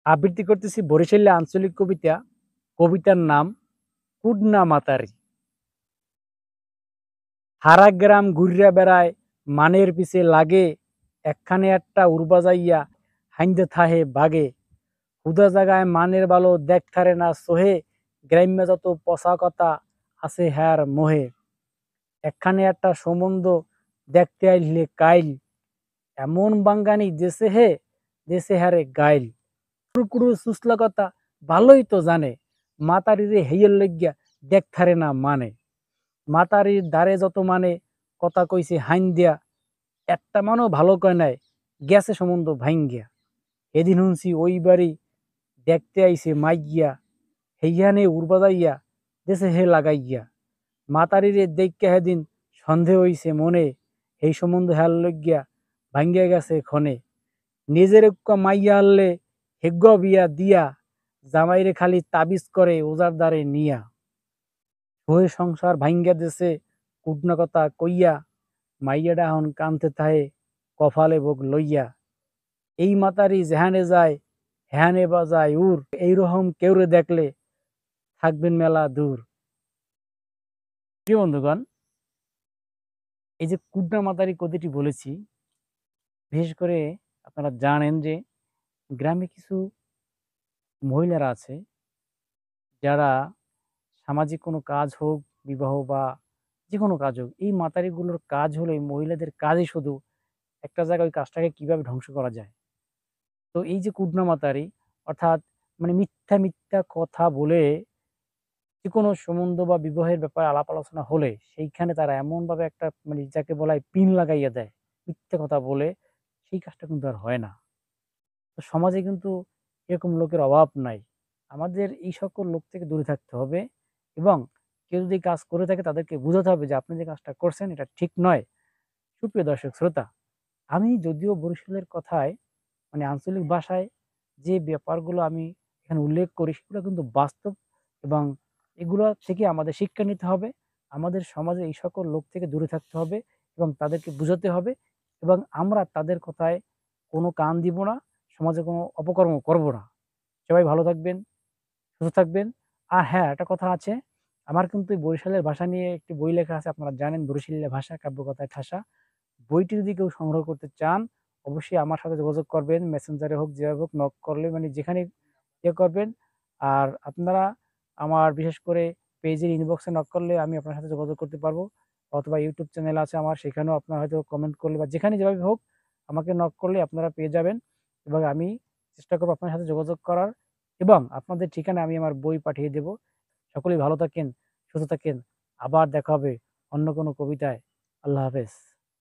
আবৃত্তি করতেছি বরিশালে আঞ্চলিক কবিতা। কবিতার নাম কুডনা মাতারি। হারা গ্রাম ঘুরিয়া বেড়ায় মানের পিছে লাগে, একখানে একটা উড়বা যাইয়া হাইন্দে থাহে বাগে। হুদা জাগায় মানের বালো দেখথারে না সোহে, গ্রাম্য যত পচা কথা আছে হ্যার মোহে। একখানে একটা সম্বন্ধ দেখতে আইলে কাইল, এমন বাঙ্গানি দেশে হ্যারে গাইল। কুড়কুড়ু সুসলা কথা ভালোই তো জানে, মাতারিরে হেইয়ের লইগ্যা দেখথারে না মানে। মাতারির দ্বারে যত মানে কথা কইছে হাইন দিয়া, একটা মানও ভালো কয় নাই, গেছে সম্বন্ধ ভাঙ্গিয়া। এদিন শুনছি ওই বাড়ি দেখতে আইছে মাইগিয়া, হেইয়ানে উড়বা যাইয়া দেশে হে লাগাইয়া। মাতারিরে দেখিয়া হেদিন সন্দেহ হইছে মনে, এই সম্বন্ধ হেল লইগিয়া ভাঙ্গিয়া গেছে ক্ষণে। নিজের মাইয়া আনলে হেগ্য বিয়া দিয়া, জামাইরে খালি তাবিজ করে ওজার দ্বারে নিয়া। হয়ে সংসার ভাঙ্গিয়া দেশে কুটনা কথা কইয়া, মাইয়াডা এখন কানতে থাহে কপালে ভোগ লইয়া। এই মাতারি যেহানে যায় হ্যানে বাজায় উর, এইরকম কেউরে দেখলে থাকবেন মেলা দূর। প্রিয় বন্ধুগণ, এই যে কুটনা মাতারি কথাটি বলেছি, বিশেষ করে আপনারা জানেন যে গ্রামে কিছু মহিলারা আছে যারা সামাজিক কোনো কাজ হোক, বিবাহ বা যে কোনো কাজ হোক, এই মাতারিগুলোর কাজ হলো, এই মহিলাদের কাজই শুধু একটা জায়গায় ওই কাজটাকে কিভাবে ধ্বংস করা যায়। তো এই যে কুটনা মাতারি, অর্থাৎ মানে মিথ্যা মিথ্যা কথা বলে যে কোনো সম্বন্ধ বা বিবাহের ব্যাপারে আলাপ আলোচনা হলে সেইখানে তারা এমনভাবে একটা মানে যাকে বলা হয় পিন লাগাইয়া দেয়, মিথ্যে কথা বলে, সেই কাজটা কিন্তু আর হয় না। তো সমাজে কিন্তু এরকম লোকের অভাব নাই। আমাদের এই সকল লোক থেকে দূরে থাকতে হবে এবং কেউ যদি কাজ করে থাকে তাদেরকে বুঝাতে হবে যে আপনি যে কাজটা করছেন এটা ঠিক নয়। সুপ্রিয় দর্শক শ্রোতা, আমি যদিও বরিশালের কথায় মানে আঞ্চলিক ভাষায় যে ব্যাপারগুলো আমি এখানে উল্লেখ করি সেগুলো কিন্তু বাস্তব এবং এগুলো থেকে আমাদের শিক্ষা নিতে হবে। আমাদের সমাজে এই সকল লোক থেকে দূরে থাকতে হবে এবং তাদেরকে বুঝাতে হবে এবং আমরা তাদের কথায় কোনো কান দিব না, সমাজে কোনো অপকর্ম করব না। সবাই ভালো থাকবেন, সুস্থ থাকবেন। আর হ্যাঁ, একটা কথা আছে, আমার কিন্তু এই বরিশালের ভাষা নিয়ে একটি বই লেখা আছে। আপনারা জানেন বরিশালের ভাষা কাব্যকথায় ঠাসা। বইটি যদি কেউ সংগ্রহ করতে চান অবশ্যই আমার সাথে যোগাযোগ করবেন। মেসেঞ্জারে হোক, যেভাবে হোক নক করলে মানে যেখানে ইয়ে করবেন। আর আপনারা আমার বিশেষ করে পেজের ইনবক্সে নক করলে আমি আপনার সাথে যোগাযোগ করতে পারবো, অথবা ইউটিউব চ্যানেল আছে আমার, সেখানেও আপনারা হয়তো কমেন্ট করলে বা যেখানে যেভাবে হোক আমাকে নক করলে আপনারা পেয়ে যাবেন এবং আমি চেষ্টা করবো আপনার সাথে যোগাযোগ করার এবং আপনাদের ঠিকানা আমি আমার বই পাঠিয়ে দেব। সকলেই ভালো থাকেন, সুস্থ থাকেন। আবার দেখা হবে অন্য কোনো কবিতায়। আল্লাহ হাফেজ।